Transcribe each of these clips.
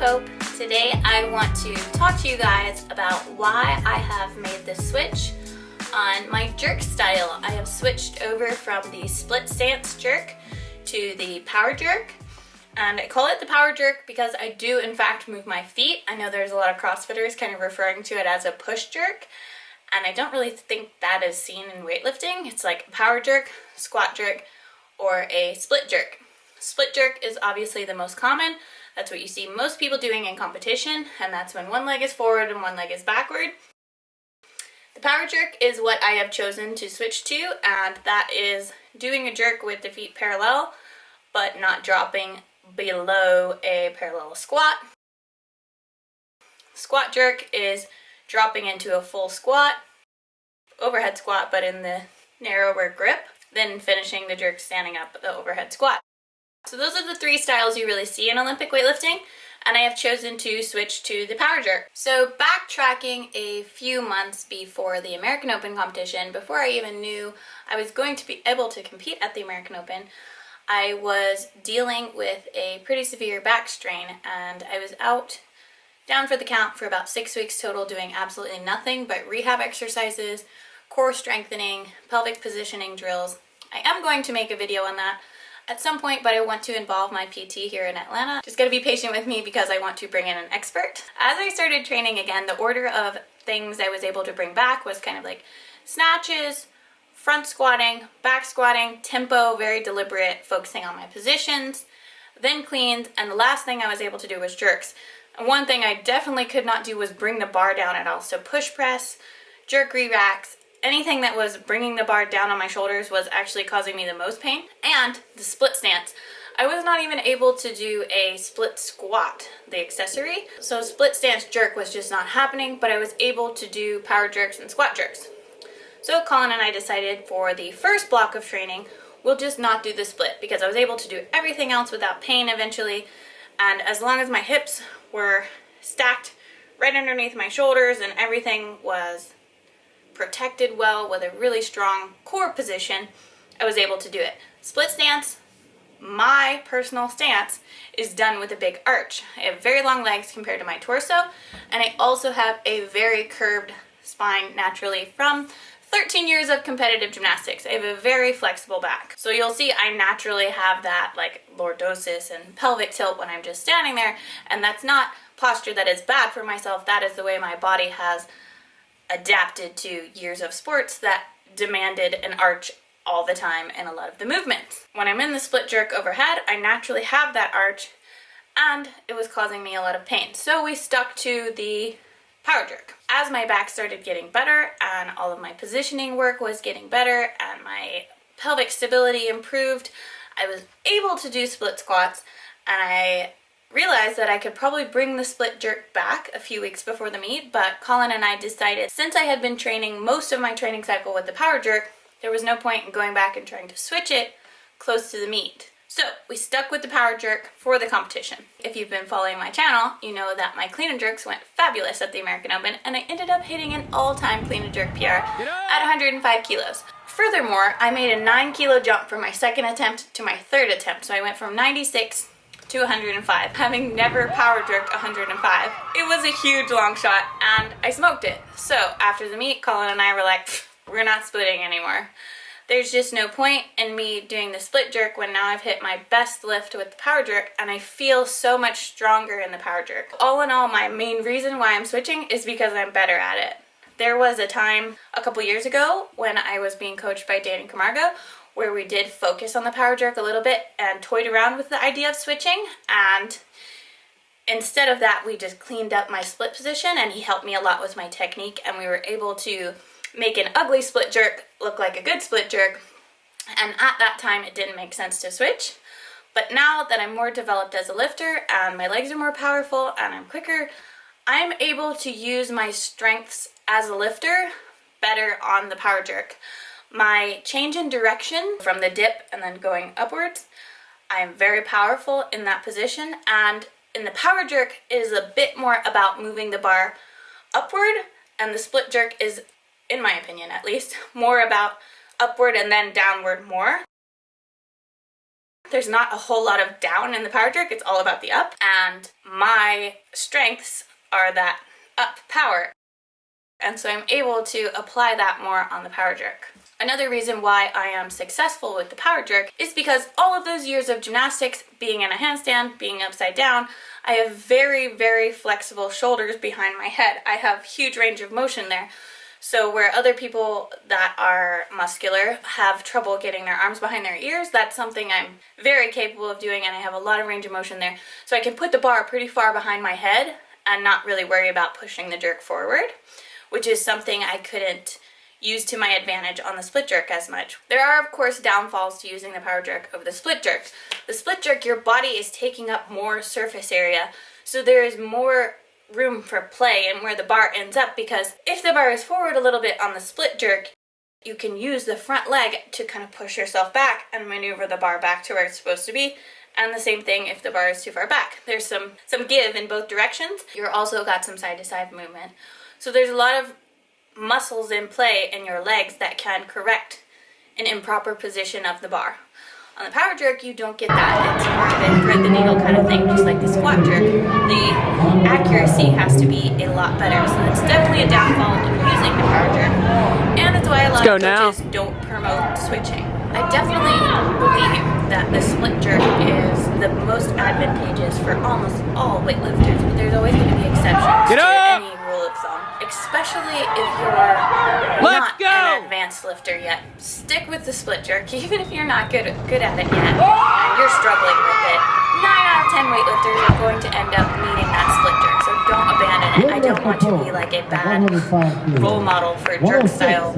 Hope. Today I want to talk to you guys about why I have made the switch on my jerk style. I have switched over from the split stance jerk to the power jerk, and I call it the power jerk because I do in fact move my feet. I know there's a lot of CrossFitters kind of referring to it as a push jerk, and I don't really think that is seen in weightlifting. It's like a power jerk, squat jerk, or a split jerk. Split jerk is obviously the most common. That's what you see most people doing in competition, and that's when one leg is forward and one leg is backward. The power jerk is what I have chosen to switch to, and that is doing a jerk with the feet parallel, but not dropping below a parallel squat. Squat jerk is dropping into a full squat, overhead squat, but in the narrower grip, then finishing the jerk standing up the overhead squat. So those are the three styles you really see in Olympic weightlifting, and I have chosen to switch to the power jerk. So backtracking a few months before the American Open competition, before I even knew I was going to be able to compete at the American Open, I was dealing with a pretty severe back strain, and I was out down for the count for about 6 weeks total, doing absolutely nothing but rehab exercises, core strengthening, pelvic positioning drills. I am going to make a video on that at some point, but I want to involve my PT here in Atlanta. Just gotta be patient with me because I want to bring in an expert. As I started training again, the order of things I was able to bring back was kind of like snatches, front squatting, back squatting, tempo, very deliberate, focusing on my positions, then cleans, and the last thing I was able to do was jerks. And one thing I definitely could not do was bring the bar down at all. So push press, jerk re-racks, anything that was bringing the bar down on my shoulders was actually causing me the most pain. And the split stance. I was not even able to do a split squat, the accessory. So split stance jerk was just not happening, but I was able to do power jerks and squat jerks. So Colin and I decided for the first block of training, we'll just not do the split because I was able to do everything else without pain eventually. And as long as my hips were stacked right underneath my shoulders and everything was protected well with a really strong core position, I was able to do it. Split stance, my personal stance, is done with a big arch. I have very long legs compared to my torso, and I also have a very curved spine naturally from 13 years of competitive gymnastics. I have a very flexible back. So you'll see I naturally have that like lordosis and pelvic tilt when I'm just standing there, and that's not posture that is bad for myself. That is the way my body has adapted to years of sports that demanded an arch all the time in a lot of the movements. When I'm in the split jerk overhead, I naturally have that arch, and it was causing me a lot of pain. So we stuck to the power jerk. As my back started getting better and all of my positioning work was getting better and my pelvic stability improved, I was able to do split squats, and I realized that I could probably bring the split jerk back a few weeks before the meet, but Colin and I decided since I had been training most of my training cycle with the power jerk, there was no point in going back and trying to switch it close to the meet. So we stuck with the power jerk for the competition. If you've been following my channel, you know that my clean and jerks went fabulous at the American Open, and I ended up hitting an all-time clean and jerk PR at 105 kilos. Furthermore, I made a 9-kilo jump from my second attempt to my third attempt, so I went from 96 to 105, having never power jerked 105. It was a huge long shot, and I smoked it. So after the meet, Colin and I were like, we're not splitting anymore. There's just no point in me doing the split jerk when now I've hit my best lift with the power jerk, and I feel so much stronger in the power jerk. All in all, my main reason why I'm switching is because I'm better at it. There was a time a couple years ago when I was being coached by Danny Camargo where we did focus on the power jerk a little bit and toyed around with the idea of switching, and instead of that we just cleaned up my split position, and he helped me a lot with my technique, and we were able to make an ugly split jerk look like a good split jerk. And at that time it didn't make sense to switch, but now that I'm more developed as a lifter and my legs are more powerful and I'm quicker, I'm able to use my strengths as a lifter better on the power jerk. My change in direction from the dip and then going upwards, I'm very powerful in that position, and in the power jerk it is a bit more about moving the bar upward, and the split jerk is, in my opinion at least, more about upward and then downward more. There's not a whole lot of down in the power jerk, it's all about the up, and my strengths are that up power. And so I'm able to apply that more on the power jerk. Another reason why I am successful with the power jerk is because all of those years of gymnastics, being in a handstand, being upside down, I have very, very flexible shoulders behind my head. I have huge range of motion there. So where other people that are muscular have trouble getting their arms behind their ears, that's something I'm very capable of doing, and I have a lot of range of motion there. So I can put the bar pretty far behind my head and not really worry about pushing the jerk forward, which is something I couldn't use to my advantage on the split jerk as much. There are, of course, downfalls to using the power jerk over the split jerk. The split jerk, your body is taking up more surface area, so there is more room for play and where the bar ends up, because if the bar is forward a little bit on the split jerk, you can use the front leg to kind of push yourself back and maneuver the bar back to where it's supposed to be. And the same thing if the bar is too far back. There's some give in both directions. You're also got some side to side movement. So there's a lot of muscles in play in your legs that can correct an improper position of the bar. On the power jerk, you don't get that. It's more of a thread the needle kind of thing, just like the squat jerk. The accuracy has to be a lot better. So that's definitely a downfall of using the power jerk. And that's why a lot of coaches don't promote switching. I definitely believe that the split jerk is the most advantageous for almost all weightlifters, but there's always going to be exceptions to any rule of thumb, especially if you're not an advanced lifter yet. Stick with the split jerk, even if you're not good at it yet and you're struggling with it. 9 out of 10 weightlifters are going to end up needing that split jerk, so don't abandon it. I don't want to be like a bad role model for jerk style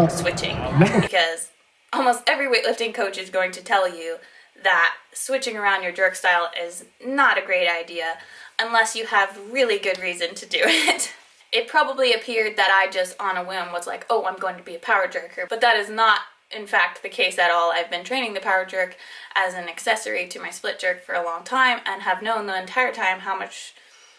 switching, because almost every weightlifting coach is going to tell you that switching around your jerk style is not a great idea unless you have really good reason to do it. It probably appeared that I just on a whim was like, oh, I'm going to be a power jerker, but that is not in fact the case at all. I've been training the power jerk as an accessory to my split jerk for a long time and have known the entire time how much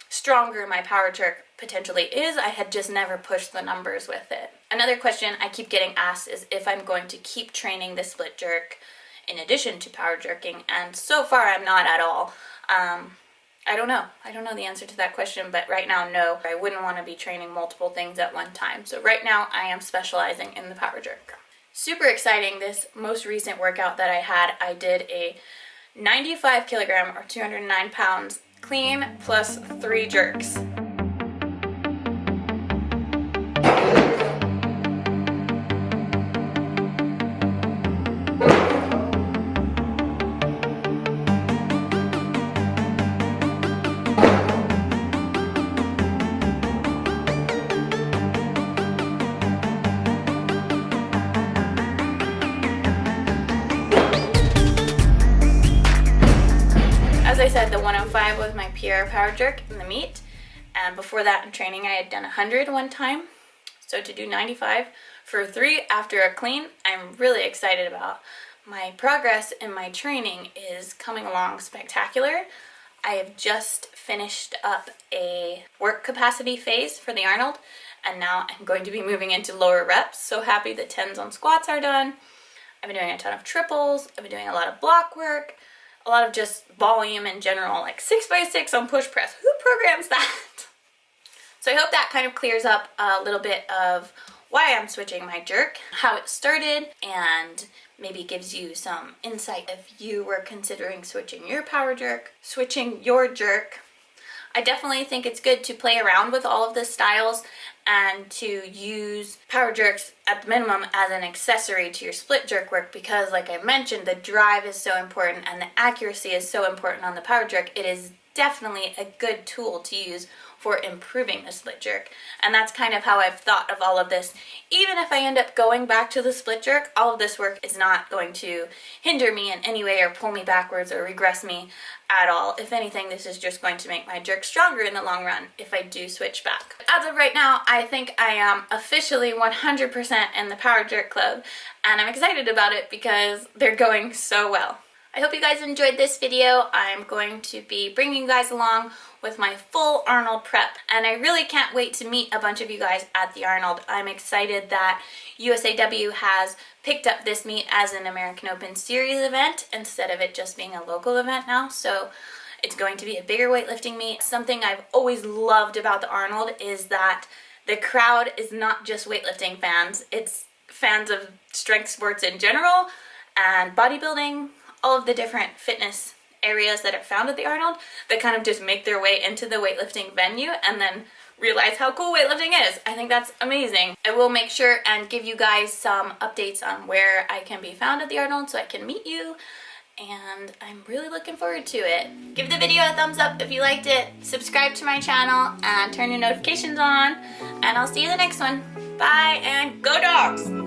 stronger my power jerk potentially is. I had just never pushed the numbers with it. Another question I keep getting asked is if I'm going to keep training the split jerk in addition to power jerking, and so far I'm not at all. I don't know. I don't know the answer to that question, but right now, no. I wouldn't want to be training multiple things at one time. So right now I am specializing in the power jerk. Super exciting, this most recent workout that I had, I did a 95 kilogram or 209 pounds clean plus 3 jerks. As I said, the 105 was my PR power jerk in the meet, and before that in training I had done 100 one time. So to do 95 for 3 after a clean, I'm really excited about. My progress in my training is coming along spectacular. I have just finished up a work capacity phase for the Arnold, and now I'm going to be moving into lower reps. So happy that 10s on squats are done. I've been doing a ton of triples, I've been doing a lot of block work, a lot of just volume in general, like 6x6 on push press. Who programs that? So I hope that kind of clears up a little bit of why I'm switching my jerk, how it started, and maybe gives you some insight if you were considering switching your power jerk, switching your jerk. I definitely think it's good to play around with all of the styles and to use power jerks at the minimum as an accessory to your split jerk work, because like I mentioned, the drive is so important and the accuracy is so important on the power jerk. It is definitely a good tool to use for improving the split jerk, and that's kind of how I've thought of all of this. Even if I end up going back to the split jerk, all of this work is not going to hinder me in any way or pull me backwards or regress me at all. If anything, this is just going to make my jerk stronger in the long run if I do switch back. As of right now, I think I am officially 100% in the power jerk club, and I'm excited about it because they're going so well. I hope you guys enjoyed this video. I'm going to be bringing you guys along with my full Arnold prep, and I really can't wait to meet a bunch of you guys at the Arnold. I'm excited that USAW has picked up this meet as an American Open Series event instead of it just being a local event now, so it's going to be a bigger weightlifting meet. Something I've always loved about the Arnold is that the crowd is not just weightlifting fans, it's fans of strength sports in general and bodybuilding, all of the different fitness areas that are found at the Arnold that kind of just make their way into the weightlifting venue and then realize how cool weightlifting is. I think that's amazing. I will make sure and give you guys some updates on where I can be found at the Arnold so I can meet you, and I'm really looking forward to it. Give the video a thumbs up if you liked it, subscribe to my channel, and turn your notifications on, and I'll see you in the next one. Bye, and go dogs!